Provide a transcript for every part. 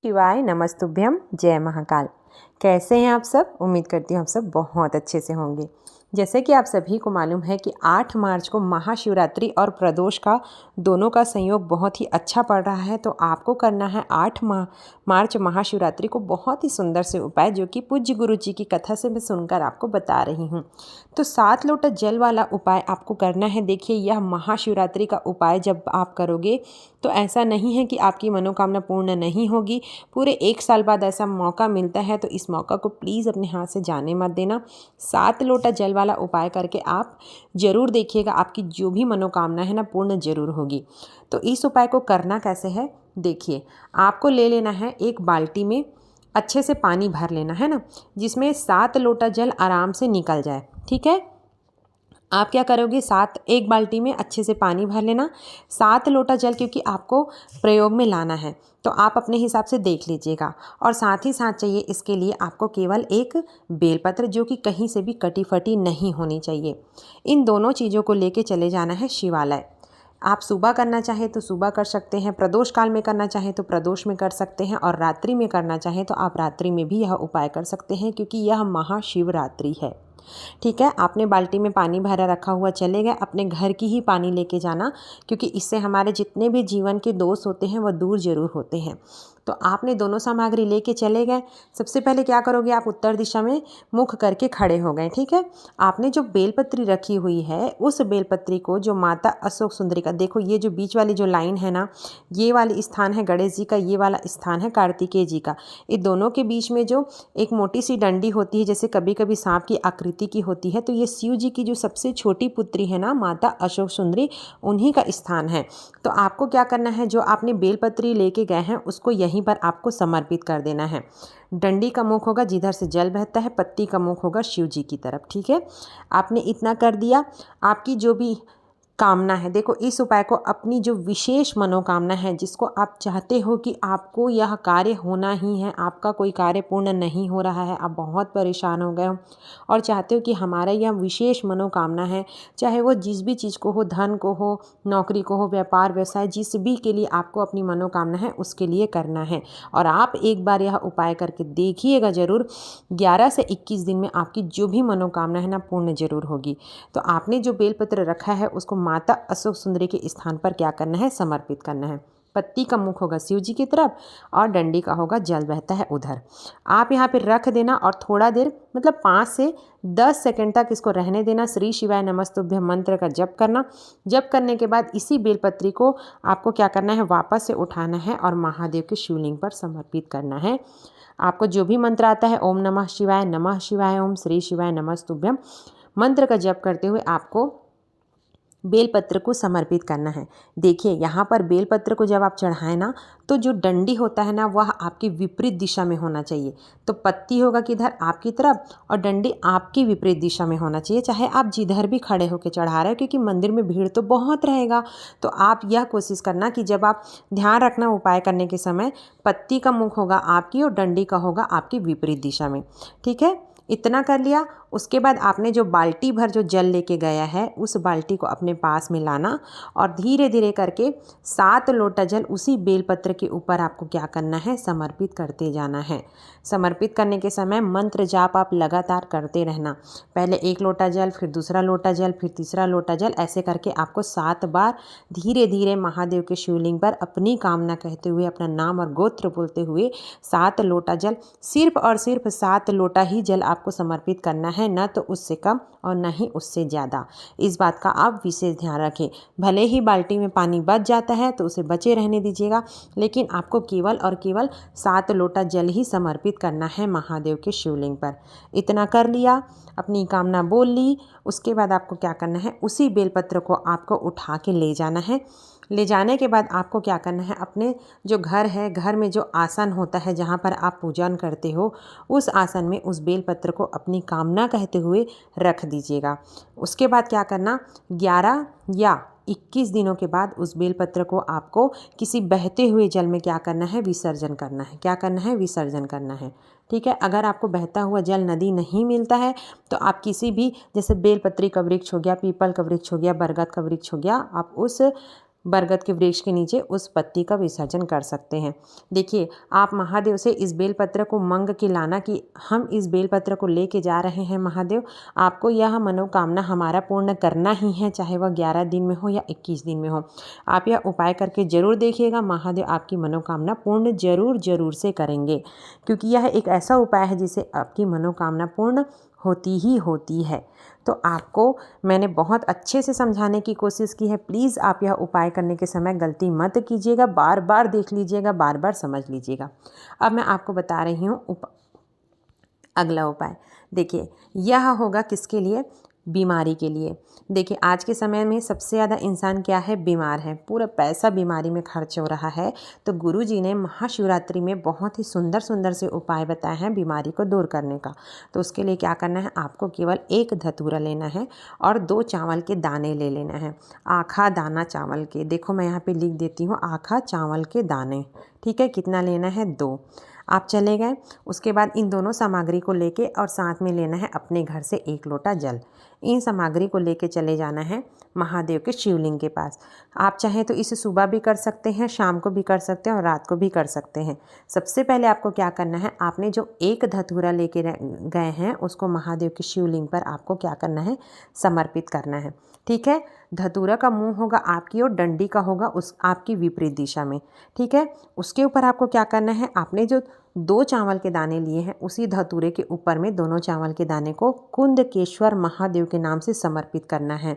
शिवाय नमस्तुभ्यम। जय महाकाल। कैसे हैं आप सब? उम्मीद करती हूँ आप सब बहुत अच्छे से होंगे। जैसे कि आप सभी को मालूम है कि 8 मार्च को महाशिवरात्रि और प्रदोष का दोनों का संयोग बहुत ही अच्छा पड़ रहा है। तो आपको करना है 8 मार्च महाशिवरात्रि को बहुत ही सुंदर से उपाय, जो कि पूज्य गुरु जी की कथा से मैं सुनकर आपको बता रही हूँ। तो 7 लोटा जल वाला उपाय आपको करना है। देखिए, यह महाशिवरात्रि का उपाय जब आप करोगे तो ऐसा नहीं है कि आपकी मनोकामना पूर्ण नहीं होगी। पूरे 1 साल बाद ऐसा मौका मिलता है, तो इस मौका को प्लीज़ अपने हाथ से जाने मत देना। 7 लोटा जल वाला उपाय करके आप ज़रूर देखिएगा, आपकी जो भी मनोकामना है ना पूर्ण ज़रूर होगी। तो इस उपाय को करना कैसे है, देखिए, आपको ले लेना है एक बाल्टी में अच्छे से पानी भर लेना है ना, जिसमें 7 लोटा जल आराम से निकल जाए। ठीक है, आप क्या करोगे, एक बाल्टी में अच्छे से पानी भर लेना। 7 लोटा जल क्योंकि आपको प्रयोग में लाना है, तो आप अपने हिसाब से देख लीजिएगा। और साथ ही साथ चाहिए इसके लिए आपको केवल एक बेलपत्र, जो कि कहीं से भी कटी फटी नहीं होनी चाहिए। इन दोनों चीज़ों को लेके चले जाना है शिवालय। आप सुबह करना चाहे तो सुबह कर सकते हैं, प्रदोष काल में करना चाहे तो प्रदोष में कर सकते हैं, और रात्रि में करना चाहे तो आप रात्रि में भी यह उपाय कर सकते हैं, क्योंकि यह महाशिवरात्रि है। ठीक है, आपने बाल्टी में पानी भरा रखा हुआ चले गए, अपने घर की ही पानी लेके जाना, क्योंकि इससे हमारे जितने भी जीवन के दोष होते हैं वह दूर जरूर होते हैं। तो आपने दोनों सामग्री लेके चले गए। सबसे पहले क्या करोगे, आप उत्तर दिशा में मुख करके खड़े हो गए। ठीक है, आपने जो बेलपत्री रखी हुई है उस बेलपत्री को, जो माता अशोक सुंदरी का, देखो ये जो बीच वाली जो लाइन है ना, ये वाली स्थान है गणेश जी का, ये वाला स्थान है कार्तिकेय जी का। ये दोनों के बीच में जो एक मोटी सी डंडी होती है, जैसे कभी कभी सांप की आकृति की होती है, तो ये शिव जी की जो सबसे छोटी पुत्री है ना, माता अशोक सुंदरी, उन्हीं का स्थान है। तो आपको क्या करना है, जो आपने बेलपत्री लेके गए हैं उसको यहीं पर आपको समर्पित कर देना है। डंडी का मुख होगा जिधर से जल बहता है, पत्ती का मुख होगा शिव जी की तरफ। ठीक है, आपने इतना कर दिया। आपकी जो भी कामना है, देखो इस उपाय को अपनी जो विशेष मनोकामना है, जिसको आप चाहते हो कि आपको यह कार्य होना ही है, आपका कोई कार्य पूर्ण नहीं हो रहा है, आप बहुत परेशान हो गए हो और चाहते हो कि हमारा यह विशेष मनोकामना है, चाहे वो जिस भी चीज़ को हो, धन को हो, नौकरी को हो, व्यापार व्यवसाय, जिस भी के लिए आपको अपनी मनोकामना है उसके लिए करना है। और आप एक बार यह उपाय करके देखिएगा ज़रूर, 11 से 21 दिन में आपकी जो भी मनोकामना है ना पूर्ण जरूर होगी। तो आपने जो बेलपत्र रखा है उसको माता अशोक सुंदरी के स्थान पर क्या करना है, समर्पित करना है। पत्ती का मुख होगा शिव जी की तरफ और डंडी का होगा जल बहता है उधर। आप यहाँ पे रख देना और थोड़ा देर, मतलब 5 से 10 सेकंड तक इसको रहने देना। श्री शिवाय नमस्तुभ्यं मंत्र का जप करना। जप करने के बाद इसी बेलपत्री को आपको क्या करना है, वापस से उठाना है और महादेव के शिवलिंग पर समर्पित करना है। आपको जो भी मंत्र आता है, ओम नमः शिवाय, ओम श्री शिवाय नमस्तुभ्यं मंत्र का जप करते हुए आपको बेलपत्र को समर्पित करना है। देखिए, यहाँ पर बेलपत्र को जब आप चढ़ाएं ना, तो जो डंडी होता है ना वह आपकी विपरीत दिशा में होना चाहिए। तो पत्ती होगा किधर, आपकी तरफ, और डंडी आपकी विपरीत दिशा में होना चाहिए, चाहे आप जिधर भी खड़े होकर चढ़ा रहे हो, क्योंकि मंदिर में भीड़ तो बहुत रहेगा। तो आप यह कोशिश करना कि जब आप ध्यान रखना उपाय करने के समय, पत्ती का मुख होगा आपकी और डंडी का होगा आपकी विपरीत दिशा में। ठीक है, इतना कर लिया। उसके बाद आपने जो बाल्टी भर जो जल लेके गया है, उस बाल्टी को अपने पास में लाना और धीरे धीरे करके 7 लोटा जल उसी बेलपत्र के ऊपर आपको क्या करना है, समर्पित करते जाना है। समर्पित करने के समय मंत्र जाप आप लगातार करते रहना। पहले 1 लोटा जल, फिर दूसरा लोटा जल, फिर तीसरा लोटा जल, ऐसे करके आपको 7 बार धीरे धीरे महादेव के शिवलिंग पर अपनी कामना कहते हुए, अपना नाम और गोत्र बोलते हुए 7 लोटा जल, सिर्फ और सिर्फ 7 लोटा ही जल आपको समर्पित करना है, न तो उससे कम और न ही उससे ज़्यादा। इस बात का आप विशेष ध्यान रखें। भले ही बाल्टी में पानी बच जाता है तो उसे बचे रहने दीजिएगा, लेकिन आपको केवल और केवल 7 लोटा जल ही समर्पित करना है महादेव के शिवलिंग पर। इतना कर लिया, अपनी कामना बोल ली। उसके बाद आपको क्या करना है, उसी बेलपत्र को आपको उठा के ले जाना है। ले जाने के बाद आपको क्या करना है, अपने जो घर है, घर में जो आसन होता है जहाँ पर आप पूजन करते हो, उस आसन में उस बेलपत्र को अपनी कामना कहते हुए रख दीजिएगा। उसके बाद क्या करना, 11 या 21 दिनों के बाद उस बेलपत्र को आपको किसी बहते हुए जल में क्या करना है, विसर्जन करना है। क्या करना है, विसर्जन करना है। ठीक है, अगर आपको बहता हुआ जल नदी नहीं मिलता है तो आप किसी भी, जैसे बेलपत्री का वृक्ष हो गया, पीपल का वृक्ष हो गया, बरगद का वृक्ष हो गया, आप उस बरगद के वृक्ष के नीचे उस पत्ती का विसर्जन कर सकते हैं। देखिए, आप महादेव से इस बेलपत्र को मांग के लाना कि हम इस बेलपत्र को लेके जा रहे हैं महादेव, आपको यह मनोकामना हमारा पूर्ण करना ही है, चाहे वह 11 दिन में हो या 21 दिन में हो। आप यह उपाय करके ज़रूर देखिएगा, महादेव आपकी मनोकामना पूर्ण ज़रूर से करेंगे, क्योंकि यह एक ऐसा उपाय है जिससे आपकी मनोकामना पूर्ण होती ही होती है। तो आपको मैंने बहुत अच्छे से समझाने की कोशिश की है। प्लीज़ आप यह उपाय करने के समय गलती मत कीजिएगा, बार बार देख लीजिएगा, बार बार समझ लीजिएगा। अब मैं आपको बता रही हूँ अगला उपाय। देखिए, यह होगा किसके लिए? बीमारी के लिए। देखिए, आज के समय में सबसे ज़्यादा इंसान क्या है? बीमार है। पूरा पैसा बीमारी में खर्च हो रहा है। तो गुरुजी ने महाशिवरात्रि में बहुत ही सुंदर सुंदर से उपाय बताए हैं बीमारी को दूर करने का। तो उसके लिए क्या करना है? आपको केवल एक धतूरा लेना है और 2 चावल के दाने ले लेना है। आखा दाना चावल के, देखो मैं यहाँ पे लिख देती हूँ, आखा चावल के दाने। ठीक है, कितना लेना है? 2। आप चले गए, उसके बाद इन दोनों सामग्री को लेके और साथ में लेना है अपने घर से 1 लोटा जल। इन सामग्री को लेके चले जाना है महादेव के शिवलिंग के पास। आप चाहें तो इसे सुबह भी कर सकते हैं, शाम को भी कर सकते हैं और रात को भी कर सकते हैं। सबसे पहले आपको क्या करना है? आपने जो एक धतूरा लेके गए हैं उसको महादेव के शिवलिंग पर आपको क्या करना है? समर्पित करना है। ठीक है, धतूरा का मुंह होगा आपकी और डंडी का होगा उस आपकी विपरीत दिशा में। ठीक है, उसके ऊपर आपको क्या करना है? आपने जो 2 चावल के दाने लिए हैं उसी धतूरे के ऊपर में दोनों चावल के दाने को कुंदकेश्वर महादेव के नाम से समर्पित करना है।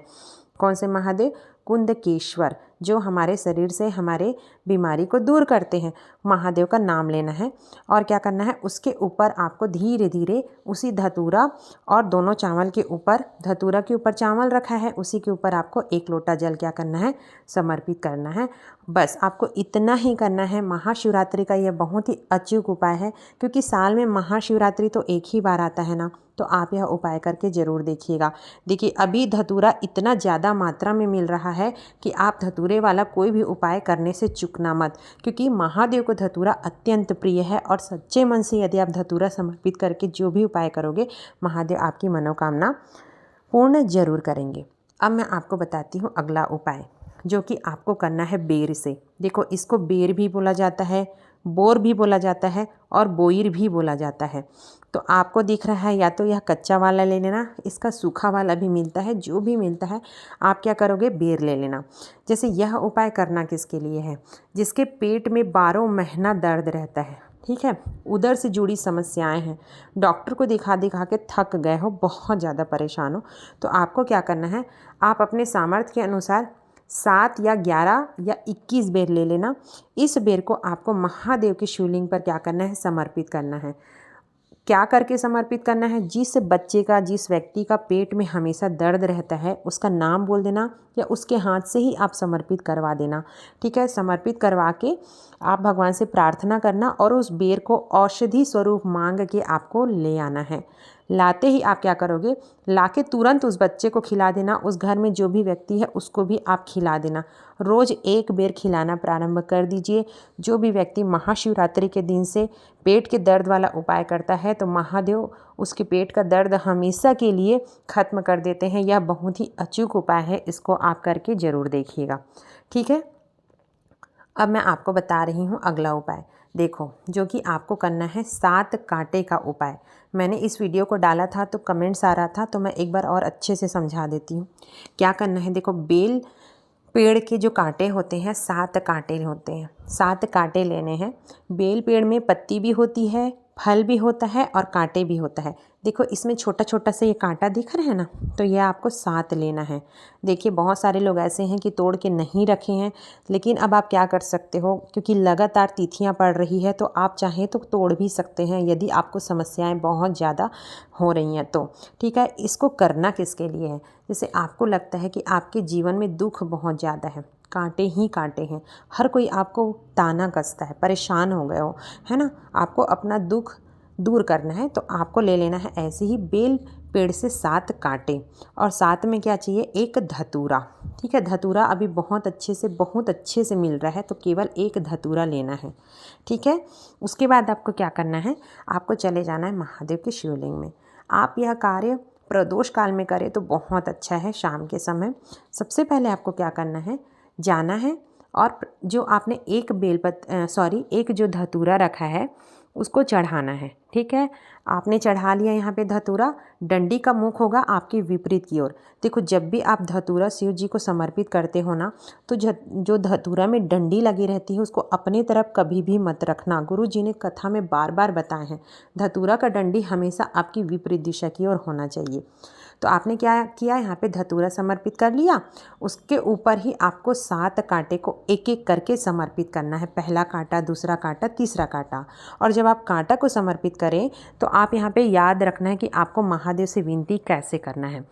कौन से महादेव? कुंदकेश्वर, जो हमारे शरीर से हमारे बीमारी को दूर करते हैं। महादेव का नाम लेना है और क्या करना है? उसके ऊपर आपको धीरे धीरे उसी धतूरा और दोनों चावल के ऊपर, धतूरा के ऊपर चावल रखा है, उसी के ऊपर आपको 1 लोटा जल क्या करना है? समर्पित करना है। बस आपको इतना ही करना है। महाशिवरात्रि का यह बहुत ही अचूक उपाय है, क्योंकि साल में महाशिवरात्रि तो एक ही बार आता है ना। तो आप यह उपाय करके ज़रूर देखिएगा। देखिए, अभी धतूरा इतना ज़्यादा मात्रा में मिल रहा है कि आप धतूरे वाला कोई भी उपाय करने से चूकना मत, क्योंकि महादेव को धतूरा अत्यंत प्रिय है। और सच्चे मन से यदि आप धतूरा समर्पित करके जो भी उपाय करोगे, महादेव आपकी मनोकामना पूर्ण जरूर करेंगे। अब मैं आपको बताती हूँ अगला उपाय, जो कि आपको करना है बेर से। देखो, इसको बेर भी बोला जाता है, बोर भी बोला जाता है और बोईर भी बोला जाता है। तो आपको दिख रहा है, या तो यह कच्चा वाला ले लेना, इसका सूखा वाला भी मिलता है, जो भी मिलता है आप क्या करोगे? बेर ले लेना। जैसे यह उपाय करना किसके लिए है? जिसके पेट में 12 महीना दर्द रहता है। ठीक है, उदर से जुड़ी समस्याएं हैं, डॉक्टर को दिखा दिखा के थक गए हो, बहुत ज़्यादा परेशान हो, तो आपको क्या करना है? आप अपने सामर्थ्य के अनुसार 7 या 11 या 21 बेर ले लेना। इस बेर को आपको महादेव के शिवलिंग पर क्या करना है? समर्पित करना है। क्या करके समर्पित करना है? जिस बच्चे का, जिस व्यक्ति का पेट में हमेशा दर्द रहता है, उसका नाम बोल देना या उसके हाथ से ही आप समर्पित करवा देना। ठीक है, समर्पित करवा के आप भगवान से प्रार्थना करना और उस बेर को औषधि स्वरूप मांग के आपको ले आना है। लाते ही आप क्या करोगे? लाके तुरंत उस बच्चे को खिला देना। उस घर में जो भी व्यक्ति है उसको भी आप खिला देना। रोज़ 1 बेर खिलाना प्रारंभ कर दीजिए। जो भी व्यक्ति महाशिवरात्रि के दिन से पेट के दर्द वाला उपाय करता है, तो महादेव उसके पेट का दर्द हमेशा के लिए ख़त्म कर देते हैं। यह बहुत ही अचूक उपाय है, इसको आप करके ज़रूर देखिएगा। ठीक है, अब मैं आपको बता रही हूँ अगला उपाय। देखो, जो कि आपको करना है 7 कांटे का उपाय। मैंने इस वीडियो को डाला था तो कमेंट्स आ रहा था, तो मैं एक बार और अच्छे से समझा देती हूँ। क्या करना है? देखो, बेल पेड़ के जो कांटे होते हैं, 7 कांटे होते हैं। 7 कांटे लेने हैं। बेल पेड़ में पत्ती भी होती है, फल भी होता है और कांटे भी होता है। देखो, इसमें छोटा छोटा सा ये कांटा दिख रहा है ना, तो ये आपको 7 लेना है। देखिए, बहुत सारे लोग ऐसे हैं कि तोड़ के नहीं रखे हैं, लेकिन अब आप क्या कर सकते हो, क्योंकि लगातार तिथियां पड़ रही है, तो आप चाहें तो तोड़ भी सकते हैं यदि आपको समस्याएं बहुत ज़्यादा हो रही हैं तो। ठीक है, इसको करना किसके लिए है? जैसे आपको लगता है कि आपके जीवन में दुख बहुत ज़्यादा है, कांटे ही कांटे हैं, हर कोई आपको ताना कसता है, परेशान हो गए हो, है ना, आपको अपना दुख दूर करना है, तो आपको ले लेना है ऐसे ही बेल पेड़ से 7 कांटे और साथ में क्या चाहिए? 1 धतूरा। ठीक है, धतूरा अभी बहुत अच्छे से मिल रहा है, तो केवल 1 धतूरा लेना है। ठीक है, उसके बाद आपको क्या करना है? आपको चले जाना है महादेव के शिवलिंग में। आप यह कार्य प्रदोष काल में करें तो बहुत अच्छा है, शाम के समय। सबसे पहले आपको क्या करना है? जाना है और जो आपने एक जो धतूरा रखा है उसको चढ़ाना है। ठीक है, आपने चढ़ा लिया यहाँ पे धतूरा। डंडी का मुख होगा आपके विपरीत की ओर। देखो, जब भी आप धतूरा शिव जी को समर्पित करते हो ना, तो जो धतूरा में डंडी लगी रहती है उसको अपने तरफ कभी भी मत रखना। गुरु जी ने कथा में बार बार बताए हैं, धतूरा का डंडी हमेशा आपकी विपरीत दिशा की ओर होना चाहिए। तो आपने क्या किया, यहाँ पे धतूरा समर्पित कर लिया। उसके ऊपर ही आपको 7 कांटे को एक एक करके समर्पित करना है। पहला कांटा, दूसरा कांटा, तीसरा कांटा। और जब आप कांटा को समर्पित करें तो आप यहाँ पे याद रखना है कि आपको महादेव से विनती कैसे करना है।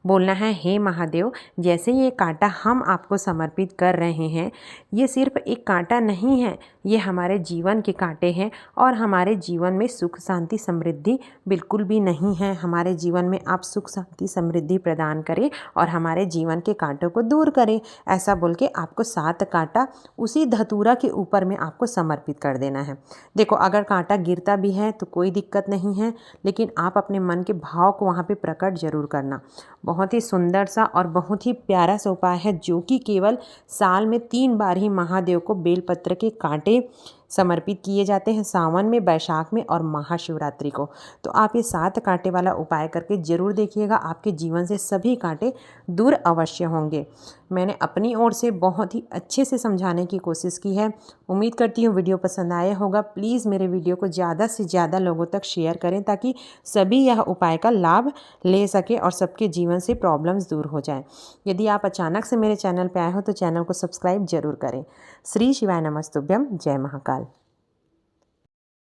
बोलना है, हे महादेव, जैसे ये कांटा हम आपको समर्पित कर रहे हैं, ये सिर्फ एक कांटा नहीं है, ये हमारे जीवन के कांटे हैं और हमारे जीवन में सुख शांति समृद्धि बिल्कुल भी नहीं है। हमारे जीवन में आप सुख शांति समृद्धि प्रदान करें और हमारे जीवन के कांटों को दूर करें। ऐसा बोल के आपको 7 कांटा उसी धतूरा के ऊपर में आपको समर्पित कर देना है। देखो, अगर कांटा गिरता भी है तो कोई दिक्कत नहीं है, लेकिन आप अपने मन के भाव को वहाँ पे प्रकट जरूर करना। बहुत ही सुंदर सा और बहुत ही प्यारा सा उपाय है, जो कि केवल साल में 3 बार ही महादेव को बेलपत्र के कांटे समर्पित किए जाते हैं, सावन में, बैसाख में और महाशिवरात्रि को। तो आप ये 7 कांटे वाला उपाय करके ज़रूर देखिएगा, आपके जीवन से सभी कांटे दूर अवश्य होंगे। मैंने अपनी ओर से बहुत ही अच्छे से समझाने की कोशिश की है। उम्मीद करती हूँ वीडियो पसंद आया होगा। प्लीज़ मेरे वीडियो को ज़्यादा से ज़्यादा लोगों तक शेयर करें, ताकि सभी यह उपाय का लाभ ले सके और सबके जीवन से प्रॉब्लम्स दूर हो जाए। यदि आप अचानक से मेरे चैनल पर आए हो तो चैनल को सब्सक्राइब जरूर करें। श्री शिवाय नमस्तुभ्यम। जय महाकाल।